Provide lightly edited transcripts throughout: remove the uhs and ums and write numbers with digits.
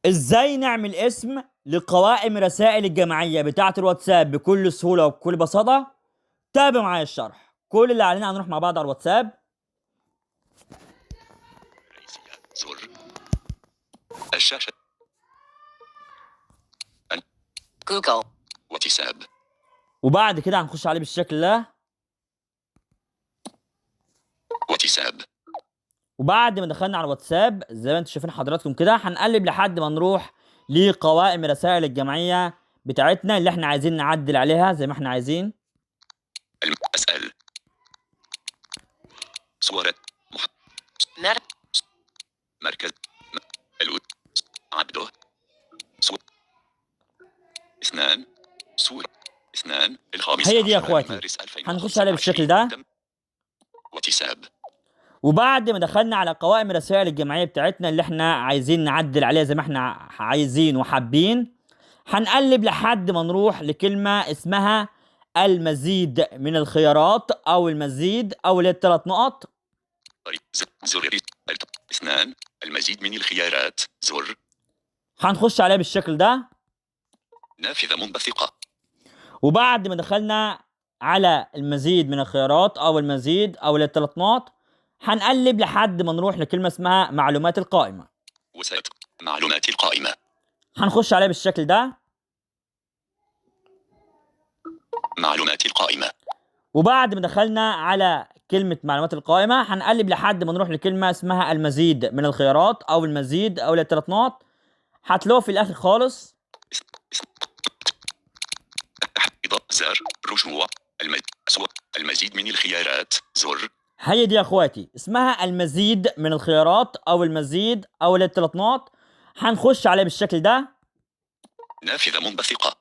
ازاي نعمل اسم لقوائم رسائل الجماعية بتاعة الواتساب بكل سهولة وبكل بساطة؟ تابع معايا الشرح. كل اللي علينا هنروح مع بعض على الواتساب. زر الشاشة جوجل واتساب، وبعد كده هنخش عليه بالشكل ده. واتساب وبعد ما دخلنا على الواتساب زي ما انتم شايفين حضراتكم كده هنقلب لحد ما نروح لقوائم رسائل الجماعية بتاعتنا اللي احنا عايزين نعدل عليها زي ما احنا عايزين. اسأل صورة مركز عبده اثنان صورة اثنان الخامس هي دي يا عشر اخواتي، مارس هنخش عليها بالشكل 2025 ده. واتساب. وبعد ما دخلنا على قوائم الرسائل الجماعية بتاعتنا اللي احنا عايزين نعدل عليها زي ما احنا عايزين وحابين، هنقلب لحد ما نروح لكلمة اسمها المزيد من الخيارات او المزيد او الثلاث نقط. زر اثنان المزيد من الخيارات زر، هنخش عليها بالشكل ده. نافذة منبثقة. وبعد ما دخلنا على المزيد من الخيارات او المزيد او الثلاث نقط هنقلب لحد ما نروح لكلمة اسمها معلومات القائمة. وسائل معلومات القائمة، هنخش عليها بالشكل ده. معلومات القائمة. وبعد ما دخلنا على كلمة معلومات القائمة هنقلب لحد ما نروح لكلمة اسمها المزيد من الخيارات او المزيد او الثلاث نقط. هتلاقوه في الاخر خالص. زر رجوع المزيد من الخيارات زر. هي دي يا اخواتي اسمها المزيد من الخيارات او المزيد او الثلاث نقط. هنخش عليه بالشكل ده. نافذة منبثقة.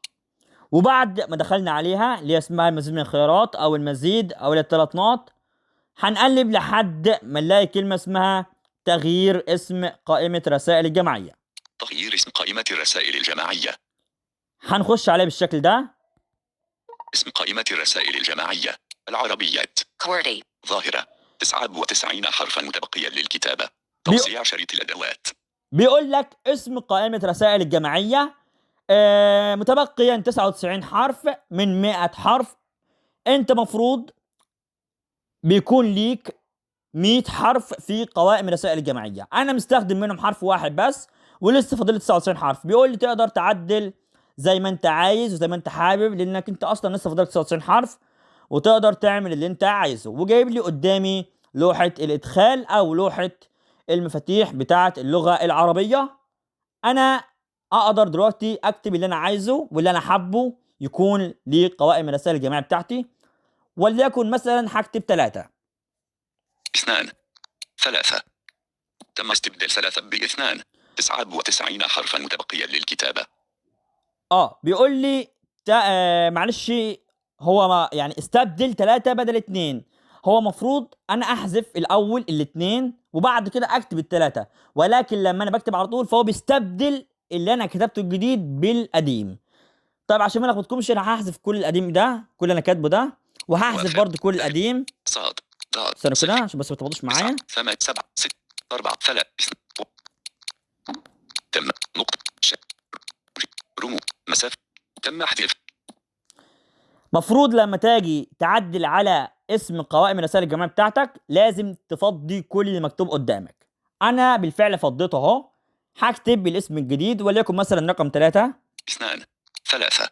وبعد ما دخلنا عليها اللي اسمها المزيد من الخيارات او المزيد او الثلاث نقط هنقلب لحد ما نلاقي كلمة اسمها تغيير اسم قائمة رسائل الجماعية. تغيير اسم قائمة الرسائل الجماعية. هنخش عليه بالشكل ده. اسم قائمة الرسائل الجماعية العربيات كوردي ظاهرة 99 حرفا متبقيا للكتابة. توسيع شريط الأدوات. بيقول لك اسم قائمة رسائل الجماعية متبقيا 99 حرف من 100 حرف. انت مفروض بيكون ليك 100 حرف في قوائم الرسائل الجماعية. انا مستخدم منهم حرف واحد بس ولسه فاضل 99 حرف. بيقول لي تقدر تعدل زي ما انت عايز وزي ما انت حابب لانك انت اصلا لسه فاضل 99 حرف وتقدر تعمل اللي انت عايزه. وجايب لي قدامي لوحة الادخال او لوحة المفاتيح بتاعة اللغة العربية. انا اقدر دلوقتي اكتب اللي انا عايزه واللي انا حابه يكون لقوائم الرسائل الجماعية بتاعتي. وليكن مثلا هكتب 3 2 3. تم استبدال 3 ب2 99 حرفا متبقيا للكتابة. بيقول لي معلش هو ما يعني استبدل 3 بدل 2. هو مفروض انا احذف الاول الاثنين وبعد كده اكتب ال3، ولكن لما انا بكتب على طول فهو بيستبدل اللي انا كتبته الجديد بالقديم. طيب عشان ما لخبطكمش انا هحذف كل القديم ده، كل اللي انا كاتبه ده، وهحذف برضه كل القديم. صاد ضاد استنوا كده عشان بس ما تلخبطوش معايا. 8 7 6 4 3 تم نقطة رمو مسافة تم حذف. مفروض لما تاجي تعدل على اسم قوائم الرسائل الجماعية بتاعتك لازم تفضي كل اللي مكتوب قدامك. انا بالفعل فضيته اهو. هكتب الاسم الجديد وليكن مثلا رقم 3 2 3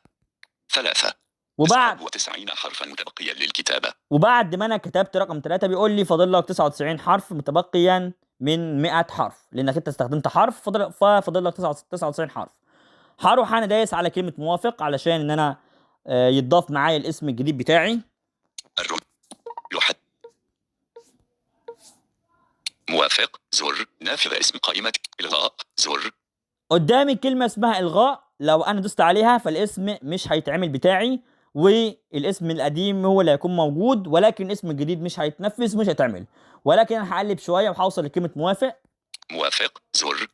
3. وبعد 99 حرفا متبقيا للكتابة. وبعد ما انا كتبت رقم 3 بيقول لي فاضل لك 99 حرف متبقيا من 100 حرف لانك انت استخدمت حرف فاضل لك 99 حرف. هروح انا دايس على كلمة موافق علشان ان انا يتضاف معايا الاسم الجديد بتاعي. لوحة موافق زر. نافذة اسم قائمة إلغاء زر. قدامي كلمة اسمها إلغاء. لو أنا دوست عليها فالاسم مش هيتعمل بتاعي والاسم القديم هو اللي هيكون موجود، ولكن الاسم الجديد مش هيتنفذ مش هيتعمل. ولكن أنا هقلب شوية وهوصل لكلمة موافق. موافق زر.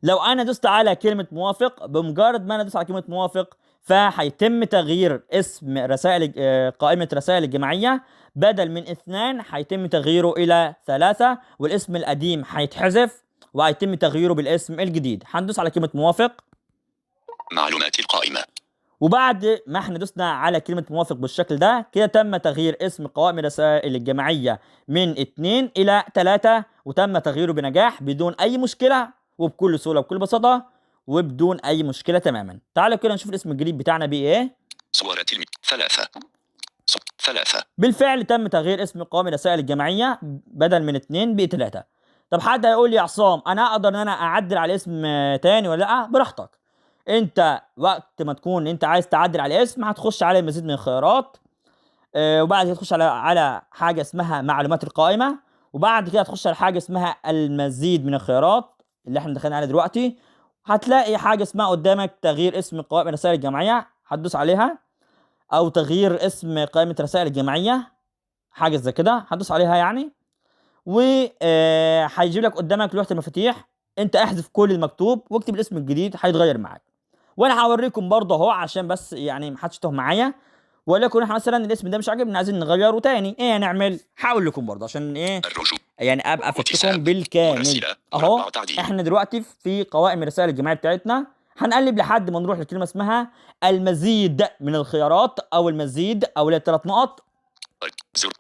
لو أنا دوست على كلمة موافق بمجرد ما أنا دوست على كلمة موافق فهيتم تغيير اسم رسائل قائمة رسائل الجماعية. بدل من 2 هيتم تغييره إلى 3 والاسم القديم هيتحذف وهيتم تغييره بالاسم الجديد. هندوس على كلمة موافق. معلومات القائمة. وبعد ما احنا دوسنا على كلمة موافق بالشكل ده، كده تم تغيير اسم قوائم الرسائل الجماعية من 2 إلى 3، وتم تغييره بنجاح بدون أي مشكلة وبكل سهولة وبكل بساطة وبدون أي مشكلة تماما. تعالوا كده نشوف الاسم الجديد بتاعنا بيه ايه. صورة 3. بالفعل تم تغيير اسم قوائم الرسائل الجماعية، بدل من 2 بقى 3. طب حد هيقول لي يا عصام انا اقدر ان انا اعدل على الاسم تاني ولا لا؟ براحتك. انت وقت ما تكون انت عايز تعدل على الاسم هتخش على المزيد من الخيارات، وبعد كده تخش على حاجه اسمها معلومات القائمه، وبعد كده تخش على حاجه اسمها المزيد من الخيارات اللي احنا دخلنا عليها دلوقتي. هتلاقي حاجه اسمها قدامك تغيير اسم قوائم الرسائل الجماعيه، هتدوس عليها، او تغيير اسم قائمه الرسائل الجماعيه، حاجه زي كده هتدوس عليها يعني. وهيجيب لك قدامك لوحه المفاتيح، انت احذف كل المكتوب واكتب الاسم الجديد هيتغير معاك. وانا هوريكم برضه اهو عشان بس يعني محدش يتوه معايا. ولكن احنا مثلا الاسم ده مش عاجبنا عايزين نغيره تاني، ايه هنعمل؟ هقول لكم برضه عشان ايه الرجوع. يعني ابقى افككم واتساب. بالكامل. مراسلة. اهو مربع تعديل. احنا دلوقتي في قوائم الرسائل الجماعيه بتاعتنا، هنقلب لحد ما نروح لكلمه اسمها المزيد من الخيارات او المزيد او ال3 نقط. زر.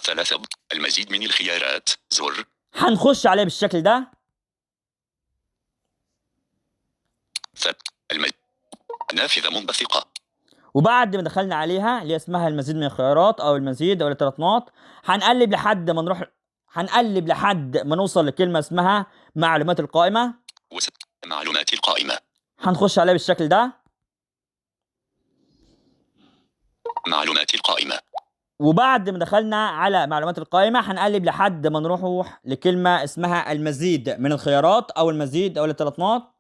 3. المزيد من الخيارات. زر. هنخش عليه بالشكل ده. نافذة منبثقة. وبعد ما دخلنا عليها اللي اسمها المزيد من الخيارات او المزيد او ال3 نقط، هنقلب لحد ما نوصل لكلمه اسمها معلومات القائمه. معلومات القائمة. هنخش عليه بالشكل ده. معلومات القائمة. وبعد ما دخلنا على معلومات القائمه هنقلب لحد ما نروح لكلمه اسمها المزيد من الخيارات او المزيد او ال3 نقط.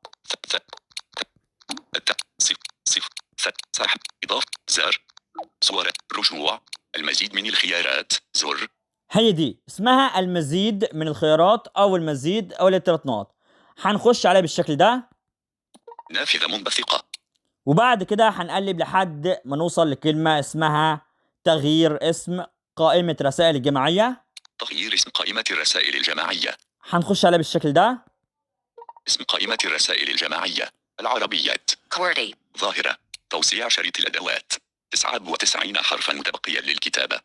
سحب. إضافة. زر. صورة. رجوع. المزيد من الخيارات. زر. هي دي اسمها المزيد من الخيارات او المزيد او ال3 نقط. هنخش عليه بالشكل ده. نافذة منبثقة. وبعد كده هنقلب لحد ما نوصل لكلمة اسمها تغيير اسم قائمة رسائل الجماعية. تغيير اسم قائمة الرسائل الجماعية. هنخش عليه بالشكل ده. اسم قائمة الرسائل الجماعية. العربيات. كوردي. ظاهرة. توسيع شريط الأدوات. 99 حرفا متبقيا للكتابة.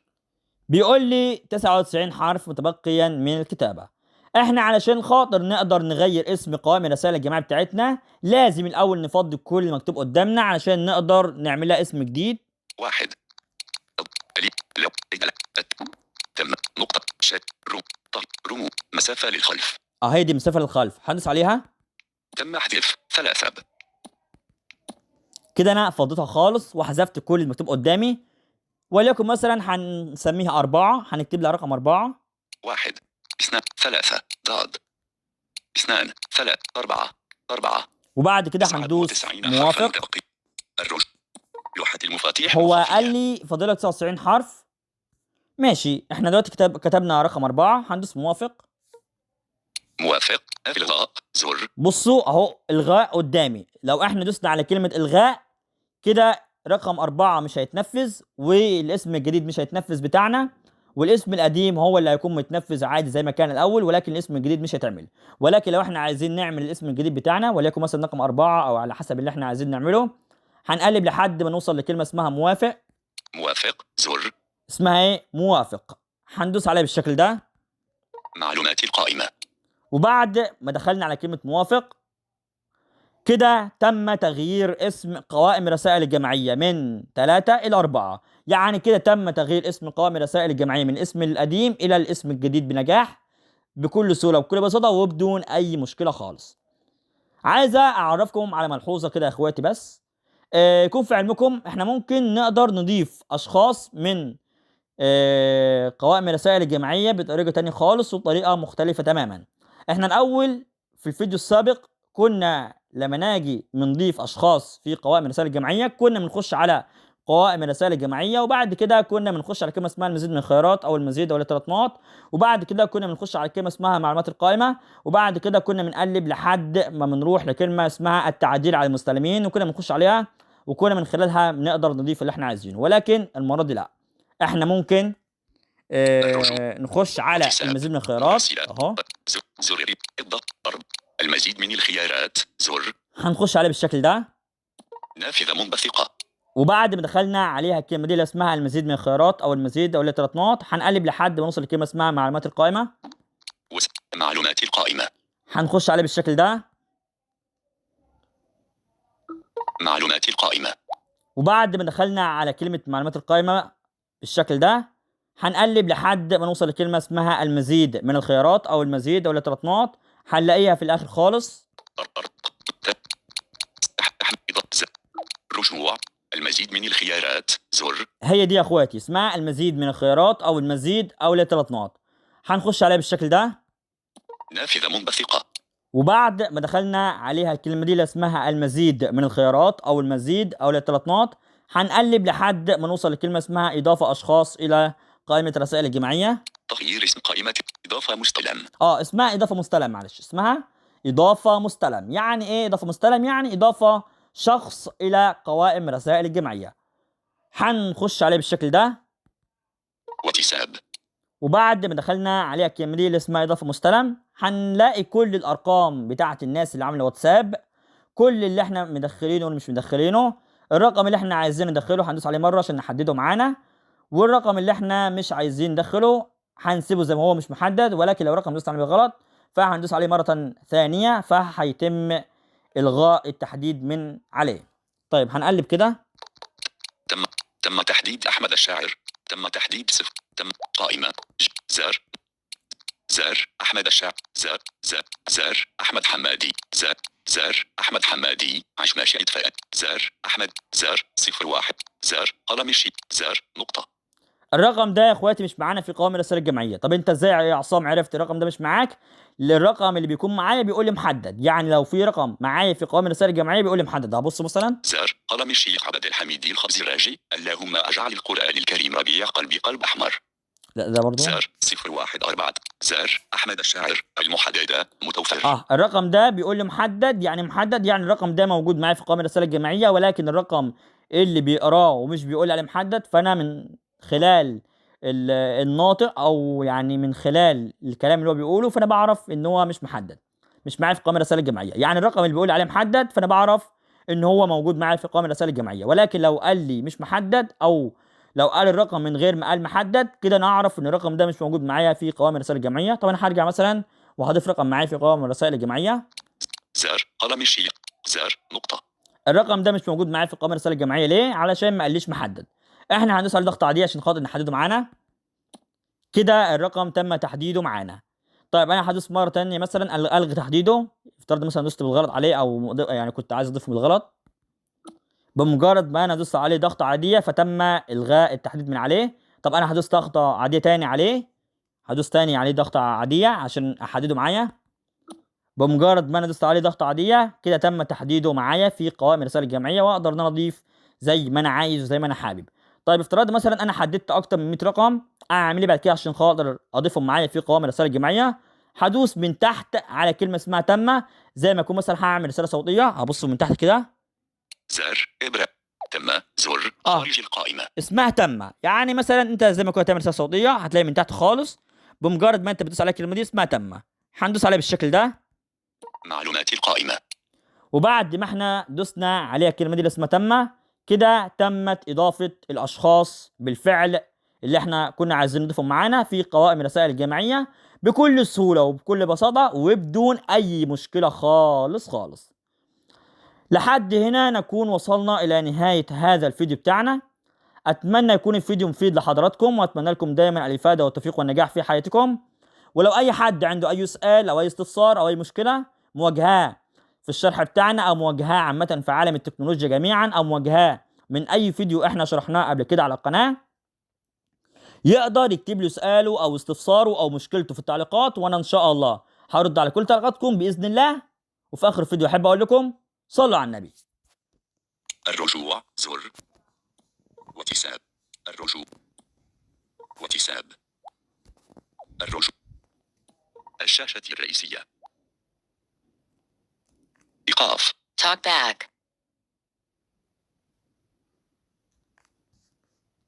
بيقول لي 99 حرف متبقيا من الكتابة. احنا علشان خاطر نقدر نغير اسم قوائم الرسائل الجماعية بتاعتنا لازم الاول نفضي كل المكتوب قدامنا علشان نقدر نعمل لها اسم جديد. 1. تم. نقطة. رمو. مسافة للخلف. هي دي مسافة للخلف، هندوس عليها. تم حذف 3. كده انا فضيتها خالص وحذفت كل المكتوب قدامي. وليكن مثلا هنسميها 4، هنكتب لها رقم 4. 1. 2. 3. ضاد. 2. 3. 4. وبعد كده هندوس موافق. لوحة المفاتيح. هو قال لي فاضلك 99 حرف. ماشي، احنا دلوقتي كتبنا رقم 4، هندوس موافق. موافق. الغاء. زر. بصوا اهو الغاء قدامي. لو احنا دوسنا على كلمة الغاء كده رقم 4 مش هيتنفذ، والاسم الجديد مش هيتنفذ بتاعنا، والاسم القديم هو اللي هيكون متنفذ عادي زي ما كان الاول، ولكن الاسم الجديد مش هيتعمل. ولكن لو احنا عايزين نعمل الاسم الجديد بتاعنا وليكن مثلا رقم 4 او على حسب اللي احنا عايزين نعمله، هنقلب لحد ما نوصل لكلمة اسمها موافق. موافق. زر. اسمها ايه؟ موافق. هندوس عليها بالشكل ده. معلومات القائمة. وبعد ما دخلنا على كلمة موافق كده تم تغيير اسم قوائم الرسائل الجماعية من 3 إلى 4. يعني كده تم تغيير اسم قوائم الرسائل الجماعية من الاسم القديم إلى الاسم الجديد بنجاح بكل سهولة وبكل بساطة وبدون أي مشكلة خالص. عايز أعرفكم على ملحوظة كده يا إخواتي بس. يكون في علمكم إحنا ممكن نقدر نضيف أشخاص من قوائم الرسائل الجماعية بطريقة تانية خالص وطريقة مختلفة تماما. احنا الأول في الفيديو السابق كنا لما ناجي بنضيف أشخاص في قوائم الرسائل الجماعية كنا بنخش على قوائم الرسائل الجماعية، وبعد كده كنا بنخش على كلمة اسمها المزيد من الخيارات أو المزيد أو ال3 نقط، وبعد كده كنا بنخش على كلمة اسمها معلومات القائمة، وبعد كده كنا بنقلب لحد ما بنروح لكلمة اسمها التعديل على المستلمين وكنا بنخش عليها وكنا من خلالها بنقدر نضيف اللي احنا عايزينه. ولكن المرة دي لا، احنا ممكن نخش على المزيد من الخيارات اهو. زر الضغط المزيد من الخيارات زر. هنخش عليه بالشكل ده. نافذة منبثقة. وبعد ما دخلنا عليها الكلمه دي اللي اسمها المزيد من الخيارات او المزيد او الثلاث نقط، هنقلب لحد ما نوصل لكلمه اسمها معلومات القائمه. معلومات القائمة. هنخش عليه بالشكل ده. معلومات القائمة. وبعد ما دخلنا على كلمه معلومات القائمه بالشكل ده، هنقلب لحد ما نوصل لكلمه اسمها المزيد من الخيارات او المزيد او الثلاث نقط، هنلاقيها في الاخر خالص. رجوع المزيد من الخيارات زر. هي دي يا اخواتي اسمها المزيد من الخيارات او المزيد او الثلاث نقط. هنخش عليها بالشكل ده. نافذة منبثقة. وبعد ما دخلنا عليها الكلمه دي اللي اسمها المزيد من الخيارات او المزيد او الثلاث نقط، هنقلب لحد ما نوصل لكلمه اسمها اضافه اشخاص الى قائمه الرسائل الجماعيه. تغيير اسم قائمة. إضافة مستلم. اسمها اضافه مستلم، معلش اسمها اضافه مستلم. يعني ايه اضافه مستلم؟ يعني اضافه شخص الى قوائم الرسائل الجماعيه. هنخش عليه بالشكل ده. واتساب. وبعد ما دخلنا عليها الكلمه دي اللي اسمها اضافه مستلم، هنلاقي كل الارقام بتاعه الناس اللي عامله واتساب، كل اللي احنا مدخلينه واللي مش مدخلينه. الرقم اللي احنا عايزين ندخله هندوس عليه مره عشان نحدده معانا، والرقم اللي احنا مش عايزين ندخله هنسيبه زي ما هو مش محدد، ولكن لو رقم دوسنا عليه غلط فهندوس عليه مره ثانيه فهيتم الغاء التحديد من عليه. طيب هنقلب كده. تم تحديد أحمد الشاعر. تم تحديد صفر. تم قائمة زر. زر أحمد الشاعر. زر أحمد حمادي. زر أحمد حمادي عش ماشي إدفاء. زر أحمد. زر 01. زر قلم الشي. زر نقطة. الرقم ده يا اخواتي مش معانا في قوائم الرسائل الجماعيه. طب انت ازاي يا عصام عرفت الرقم ده مش معاك؟ الرقم اللي بيكون معايا بيقول لي محدد. يعني لو في رقم معايا في قوائم الرسائل الجماعيه بيقول لي محدد. هبص مثلا زر قلم الشيخ عبد الحميد الخزراجي. اللهم اجعل القرآن الكريم ربيع قلبي قلب احمر. لا ده برضه زر 014. زر احمد الشاعر المحددة متوفر. الرقم ده بيقول لي محدد. يعني محدد يعني الرقم ده موجود معايا في قوائم الرسائل الجماعيه، ولكن الرقم اللي بيقراه ومش بيقول لي عليه محدد، فانا من خلال الناطق او يعني من خلال الكلام اللي هو بيقوله فانا بعرف ان هو مش محدد، مش معايا في قوائم الرسائل الجماعيه. يعني الرقم اللي بيقول عليه محدد فانا بعرف ان هو موجود معايا في قوائم الرسائل الجماعيه، ولكن لو قال لي مش محدد او لو قال الرقم من غير ما قال محدد كده انا اعرف ان الرقم ده مش موجود معايا في قوائم الرسائل الجماعيه. طب انا هرجع مثلا وهضيف رقم معايا في قوائم الرسائل الجماعيه. زر قلم الشيخ. زر نقطة. الرقم ده مش موجود معايا في قوائم الرسائل الجماعيه ليه؟ علشان ما قاليش محدد. احنا هندوس على ضغط عاديه عشان خاطر نحدده معانا. كده الرقم تم تحديده معانا. طيب انا هدوس مره تانية مثلا الغي تحديده. افترض مثلا دوست بالغلط عليه او يعني كنت عايز اضيفه بالغلط. بمجرد ما انا دوست عليه ضغطه عاديه فتم الغاء التحديد من عليه. طب انا هدوس ضغطه عاديه تاني عليه. هدوس تاني عليه ضغطه عاديه عشان احدده معايا. بمجرد ما انا دوست عليه ضغطه عاديه كده تم تحديده معايا في قوائم الرسائل الجماعيه، واقدر ان انا اضيف زي ما انا عايز وزي ما انا حابب. طيب افترض مثلا انا حددت اكتر من 100 رقم، اعمل ايه بعد كده عشان خاطر اضيفهم معايا في قوائم الرسائل الجماعيه؟ هدوس من تحت على كلمه اسمها تم. زي ما اكون مثلا هعمل رساله صوتيه، هبص من تحت كده. زر ابرة. تم. زر خارج القائمة. اسمها تم. يعني مثلا انت زي ما كنت تعمل رساله صوتيه هتلاقي من تحت خالص بمجرد ما انت بتدوس على الكلمه دي اسمها تم. هندوس عليها بالشكل ده. معلومات القائمة. وبعد ما احنا دوسنا عليها الكلمه دي اللي اسمها تم، كده تمت اضافه الاشخاص بالفعل اللي احنا كنا عايزين نضيفهم معانا في قوائم الرسائل الجماعيه بكل سهوله وبكل بساطه وبدون اي مشكله خالص خالص. لحد هنا نكون وصلنا الى نهايه هذا الفيديو بتاعنا. اتمنى يكون الفيديو مفيد لحضراتكم، واتمنى لكم دايما الافاده والتوفيق والنجاح في حياتكم. ولو اي حد عنده اي سؤال او اي استفسار او اي مشكله مواجهاه في الشرح بتاعنا او مواجهاه عامه في عالم التكنولوجيا جميعا او مواجهاه من اي فيديو احنا شرحناه قبل كده على القناه، يقدر يكتب لي سؤاله او استفساره او مشكلته في التعليقات، وانا ان شاء الله هرد على كل تعليقاتكم باذن الله. وفي اخر الفيديو احب اقول لكم صلوا على النبي. الرجوع زر. واتساب. الرجوع. واتساب. الرجوع. الشاشة الرئيسية. إيقاف. Talk back.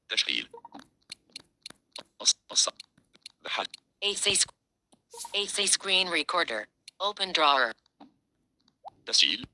تشغيل. بحث. AC screen recorder. Open drawer. تسجيل